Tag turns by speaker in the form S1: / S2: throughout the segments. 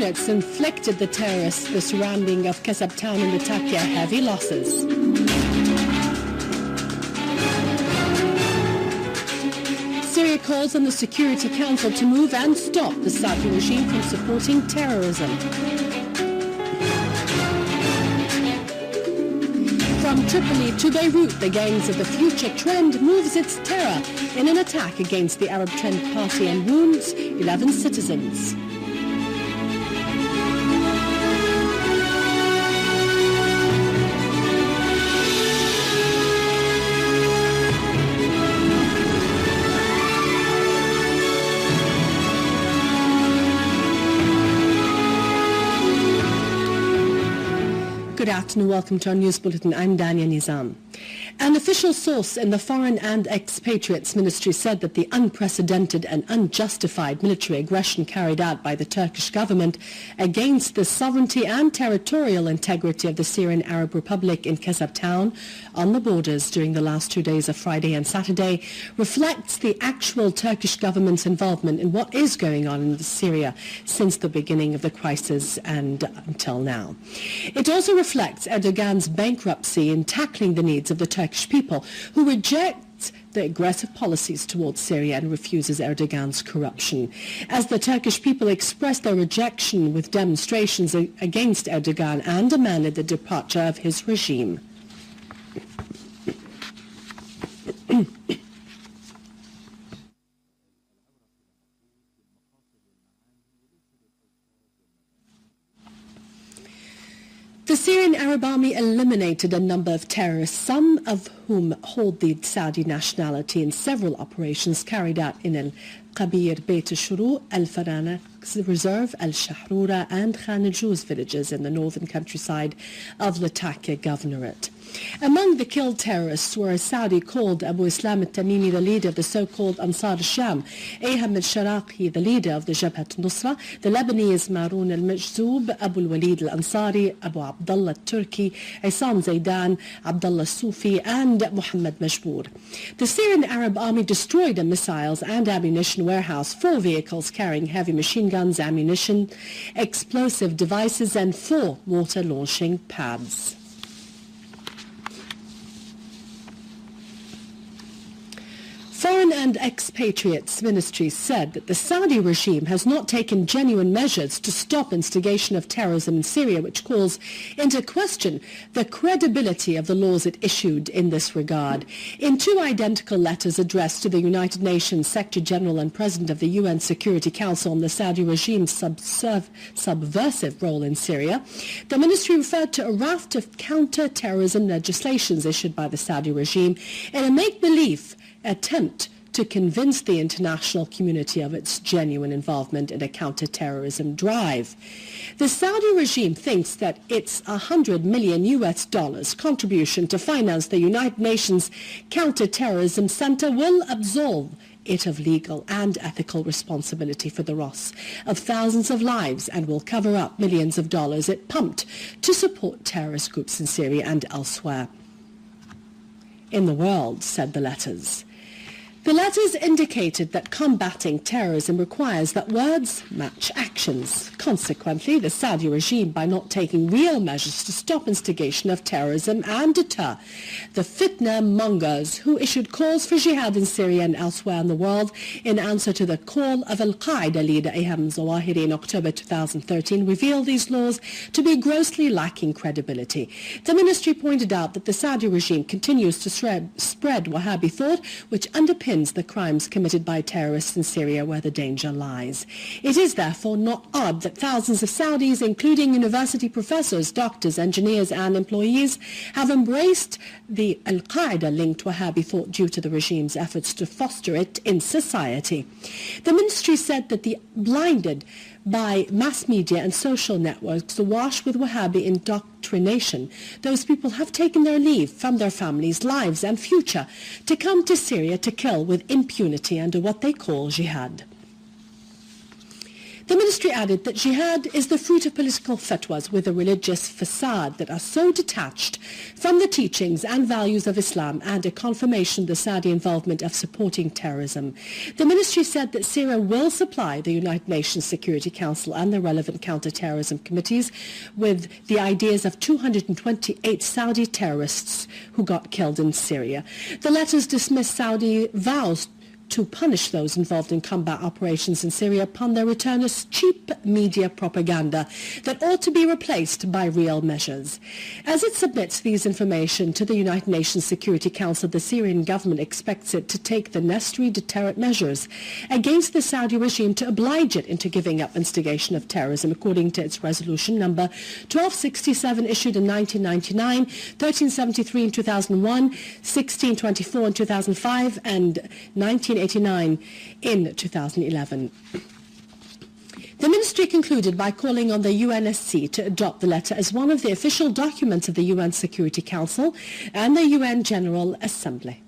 S1: units inflicted the terrorists the surrounding of Kassab town in Latakia heavy losses. Syria calls on the Security Council to move and stop the Saudi regime from supporting terrorism. From Tripoli to Beirut, the gangs of the future trend moves its terror in an attack against the Arab Trend Party and wounds 11 citizens. Good afternoon, welcome to our news bulletin. I'm Dania Nizam. An official source in the Foreign and Expatriates Ministry said that the unprecedented and unjustified military aggression carried out by the Turkish government against the sovereignty and territorial integrity of the Syrian Arab Republic in Kassab town on the borders during the last 2 days of Friday and Saturday reflects the actual Turkish government's involvement in what is going on in Syria since the beginning of the crisis and until now. It also reflects Erdogan's bankruptcy in tackling the needs of the Turkish people, who reject the aggressive policies towards Syria and refuses Erdogan's corruption. As the Turkish people expressed their rejection with demonstrations against Erdogan and demanded the departure of his regime. The Syrian Arab Army eliminated a number of terrorists, some of whom hold the Saudi nationality, in several operations carried out in Al-Qabir, Beit al-Shuru, Al-Farana Reserve, Al-Shahrura and Khan al-Juz villages in the northern countryside of Latakia Governorate. Among the killed terrorists were a Saudi called Abu Islam al-Tamimi, the leader of the so-called Ansar al-Sham, Ayham al-Sharaqi, the leader of the Jabhat al-Nusra, the Lebanese Maroun al-Majzoub, Abu al-Walid al-Ansari, Abu Abdullah al-Turki, Isam Zaidan, Abdullah Sufi and Muhammad Majbour. The Syrian Arab Army destroyed a missiles and ammunition warehouse, 4 vehicles carrying heavy machine guns, ammunition, explosive devices and 4 mortar launching pads. Foreign and Expatriates Ministry said that the Saudi regime has not taken genuine measures to stop instigation of terrorism in Syria, which calls into question the credibility of the laws it issued in this regard. In 2 identical letters addressed to the United Nations Secretary General and President of the UN Security Council on the Saudi regime's subversive role in Syria, the ministry referred to a raft of counter-terrorism legislations issued by the Saudi regime in a make-believe attempt to convince the international community of its genuine involvement in a counter-terrorism drive. The Saudi regime thinks that its $100 million contribution to finance the United Nations Counter-Terrorism Center will absolve it of legal and ethical responsibility for the loss of thousands of lives and will cover up millions of dollars it pumped to support terrorist groups in Syria and elsewhere in the world, said the letters. The letters indicated that combating terrorism requires that words match actions. Consequently, the Saudi regime, by not taking real measures to stop instigation of terrorism and deter the fitna mongers who issued calls for jihad in Syria and elsewhere in the world in answer to the call of Al-Qaeda leader Ayham Zawahiri in October 2013, revealed these laws to be grossly lacking credibility. The ministry pointed out that the Saudi regime continues to spread Wahhabi thought, which underpins the crimes committed by terrorists in Syria where the danger lies. It is therefore not odd that thousands of Saudis, including university professors, doctors, engineers and employees, have embraced the Al-Qaeda-linked Wahhabi thought due to the regime's efforts to foster it in society. The ministry said that the blinded by mass media and social networks awash with Wahhabi indoctrination, those people have taken their leave from their families, lives and future to come to Syria to kill with impunity under what they call jihad. The ministry added that jihad is the fruit of political fatwas with a religious facade that are so detached from the teachings and values of Islam and a confirmation of the Saudi involvement of supporting terrorism. The ministry said that Syria will supply the United Nations Security Council and the relevant counter-terrorism committees with the ideas of 228 Saudi terrorists who got killed in Syria. The letters dismiss Saudi vows to punish those involved in combat operations in Syria upon their return as cheap media propaganda that ought to be replaced by real measures. As it submits these information to the United Nations Security Council, the Syrian government expects it to take the necessary deterrent measures against the Saudi regime to oblige it into giving up instigation of terrorism, according to its resolution number 1267 issued in 1999, 1373 in 2001, 1624 in 2005, and 1989 in 2011. The ministry concluded by calling on the UNSC to adopt the letter as one of the official documents of the UN Security Council and the UN General Assembly.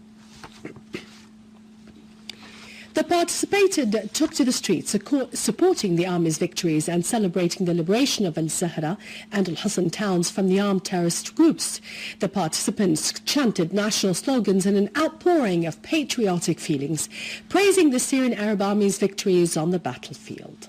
S1: The participated took to the streets supporting the army's victories and celebrating the liberation of Al-Sahra and Al-Husn towns from the armed terrorist groups. The participants chanted national slogans in an outpouring of patriotic feelings, praising the Syrian Arab Army's victories on the battlefield.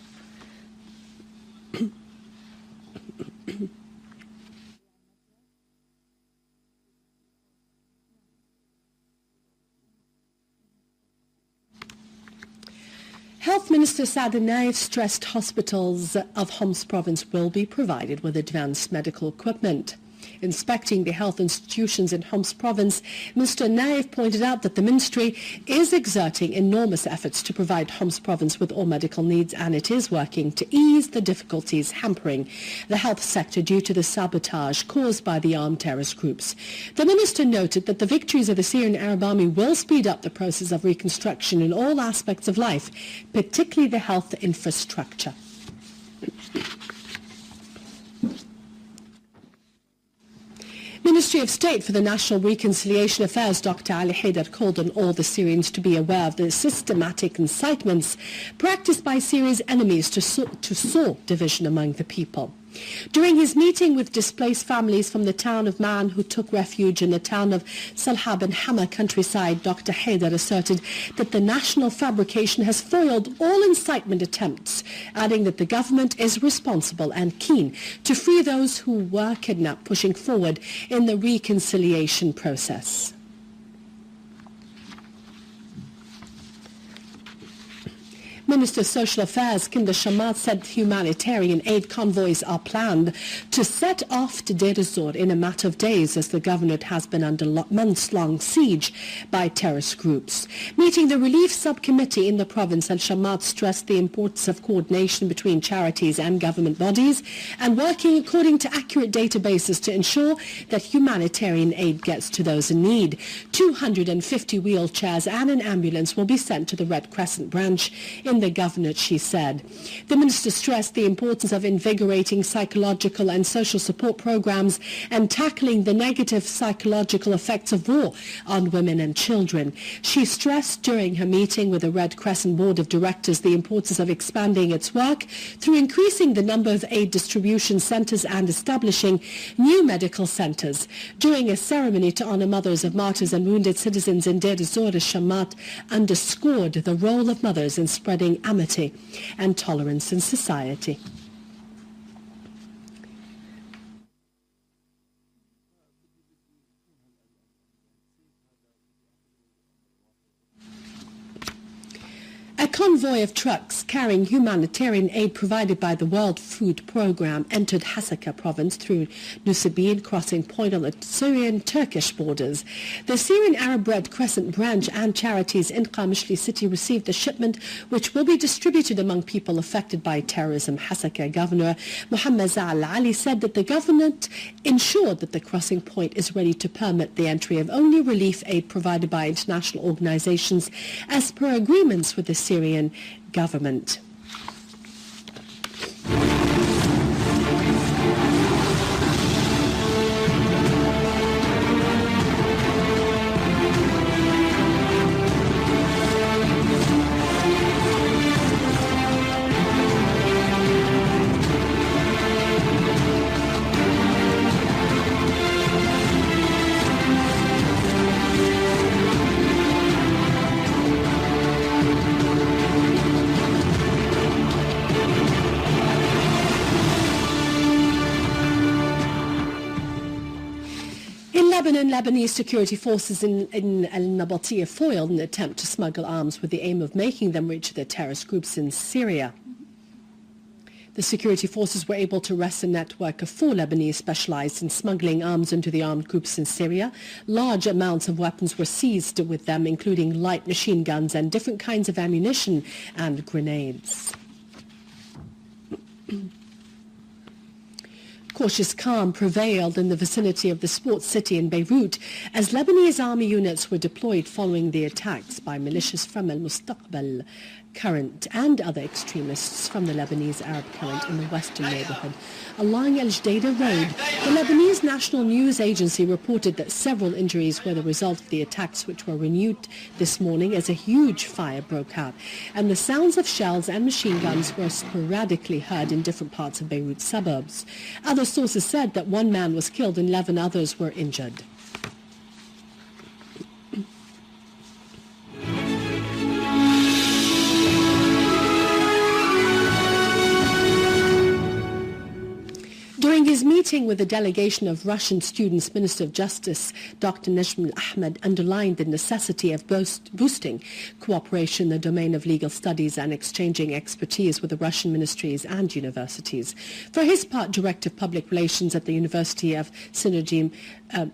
S1: Health Minister Saad Naif stressed hospitals of Homs province will be provided with advanced medical equipment. Inspecting the health institutions in Homs province, Mr. Naif pointed out that the ministry is exerting enormous efforts to provide Homs province with all medical needs, and it is working to ease the difficulties hampering the health sector due to the sabotage caused by the armed terrorist groups. The minister noted that the victories of the Syrian Arab Army will speed up the process of reconstruction in all aspects of life, particularly the health infrastructure. Ministry of State for the National Reconciliation Affairs Dr. Ali Haider called on all the Syrians to be aware of the systematic incitements practiced by Syria's enemies to sow division among the people. During his meeting with displaced families from the town of Man who took refuge in the town of Salhab and Hama countryside, Dr. Haider asserted that the national fabrication has foiled all incitement attempts, adding that the government is responsible and keen to free those who were kidnapped, pushing forward in the reconciliation process. Minister of Social Affairs Kinder Shamat said humanitarian aid convoys are planned to set off to Deir ez-Zor in a matter of days as the governorate has been under months-long siege by terrorist groups. Meeting the relief subcommittee in the province, Al-Shamat stressed the importance of coordination between charities and government bodies and working according to accurate databases to ensure that humanitarian aid gets to those in need. 250 wheelchairs and an ambulance will be sent to the Red Crescent branch in the governorate, she said. The minister stressed the importance of invigorating psychological and social support programs and tackling the negative psychological effects of war on women and children. She stressed during her meeting with the Red Crescent Board of Directors the importance of expanding its work through increasing the number of aid distribution centers and establishing new medical centers. During a ceremony to honor mothers of martyrs and wounded citizens in Deir ez-Zor, Shamat underscored the role of mothers in spreading amity and tolerance in society. A convoy of trucks carrying humanitarian aid provided by the World Food Programme entered Hasaka province through Nusaybin crossing point on the Syrian-Turkish borders. The Syrian Arab Red Crescent branch and charities in Qamishli city received the shipment, which will be distributed among people affected by terrorism. Hasaka Governor Mohammed Zal Ali said that the government ensured that the crossing point is ready to permit the entry of only relief aid provided by international organizations as per agreements with the Syrian government. Lebanon, Lebanese security forces in Al Nabatia foiled an attempt to smuggle arms with the aim of making them reach the terrorist groups in Syria. The security forces were able to arrest a network of 4 Lebanese specialized in smuggling arms into the armed groups in Syria. Large amounts of weapons were seized with them, including light machine guns and different kinds of ammunition and grenades. Cautious calm prevailed in the vicinity of the sports city in Beirut as Lebanese army units were deployed following the attacks by militias from Al Mustaqbal Current and other extremists from the Lebanese Arab Current in the western neighborhood. Along El Jdeida Road, the Lebanese National News Agency reported that several injuries were the result of the attacks, which were renewed this morning as a huge fire broke out, and the sounds of shells and machine guns were sporadically heard in different parts of Beirut's suburbs. Other sources said that 1 man was killed and 11 others were injured. During his meeting with a delegation of Russian students, Minister of Justice Dr. Najm Ahmed underlined the necessity of boosting cooperation in the domain of legal studies and exchanging expertise with the Russian ministries and universities. For his part, Director of Public Relations at the University of Synergy,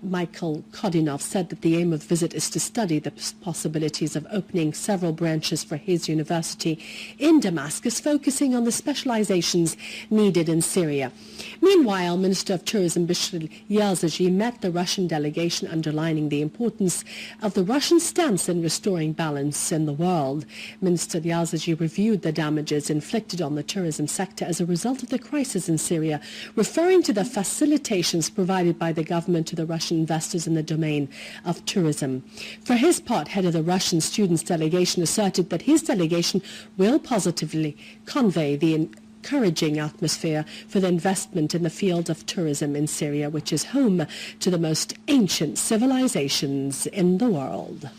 S1: Michael Kodinov, said that the aim of the visit is to study the possibilities of opening several branches for his university in Damascus, focusing on the specializations needed in Syria. Meanwhile, Minister of Tourism Bishr Yazigi met the Russian delegation, underlining the importance of the Russian stance in restoring balance in the world. Minister Yazigi reviewed the damages inflicted on the tourism sector as a result of the crisis in Syria, referring to the facilitations provided by the government to the Russian investors in the domain of tourism. For his part, head of the Russian students delegation asserted that his delegation will positively convey the encouraging atmosphere for the investment in the field of tourism in Syria, which is home to the most ancient civilizations in the world.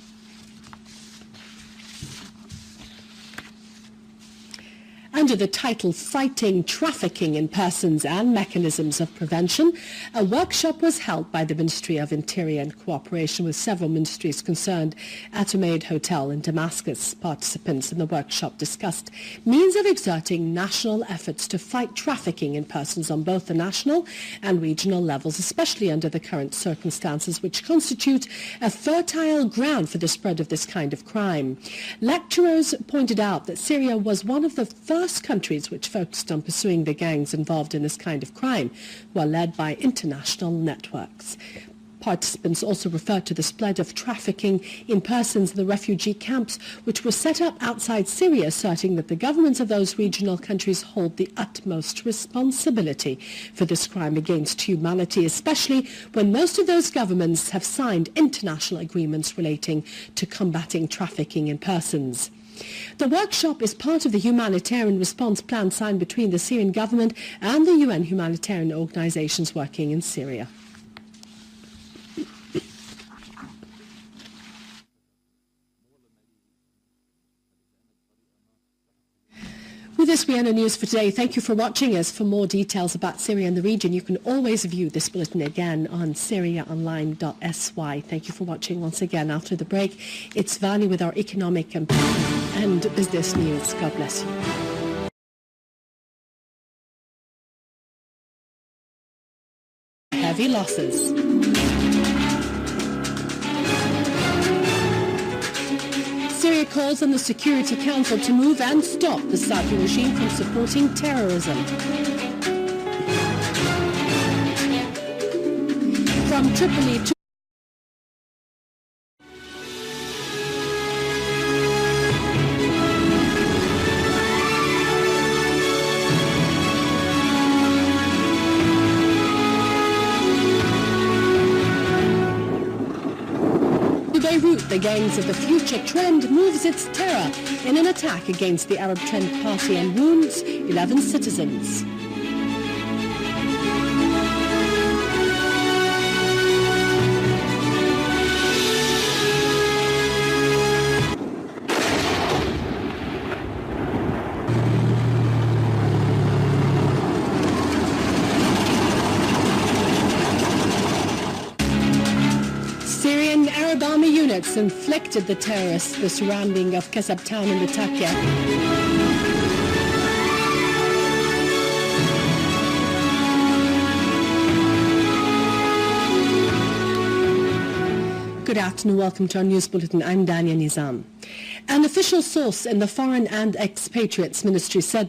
S1: Under the title Fighting Trafficking in Persons and Mechanisms of Prevention, a workshop was held by the Ministry of Interior in cooperation with several ministries concerned at Umayyad Hotel in Damascus. Participants in the workshop discussed means of exerting national efforts to fight trafficking in persons on both the national and regional levels, especially under the current circumstances, which constitute a fertile ground for the spread of this kind of crime. Lecturers pointed out that Syria was one of the first countries which focused on pursuing the gangs involved in this kind of crime, who are led by international networks. Participants also referred to the spread of trafficking in persons in the refugee camps which were set up outside Syria, asserting that the governments of those regional countries hold the utmost responsibility for this crime against humanity, especially when most of those governments have signed international agreements relating to combating trafficking in persons. The workshop is part of the humanitarian response plan signed between the Syrian government and the UN humanitarian organizations working in Syria. With this, we end the news for today. Thank you for watching us. For more details about Syria and the region, you can always view this bulletin again on syriaonline.sy. Thank you for watching once again. After the break, it's Vani with our economic and business news. God bless you. Heavy losses. Syria calls on the Security Council to move and stop the Saudi regime from supporting terrorism. From Tripoli to Beirut, the gangs of the future trend moves its terror in an attack against the Arab Trend Party and wounds 11 citizens. rockets inflicted the terrorists the surrounding of Kassab town in the Takfiri. Good afternoon, welcome to our news bulletin. I'm Dania Nizam. An official source in the Foreign and Expatriates Ministry said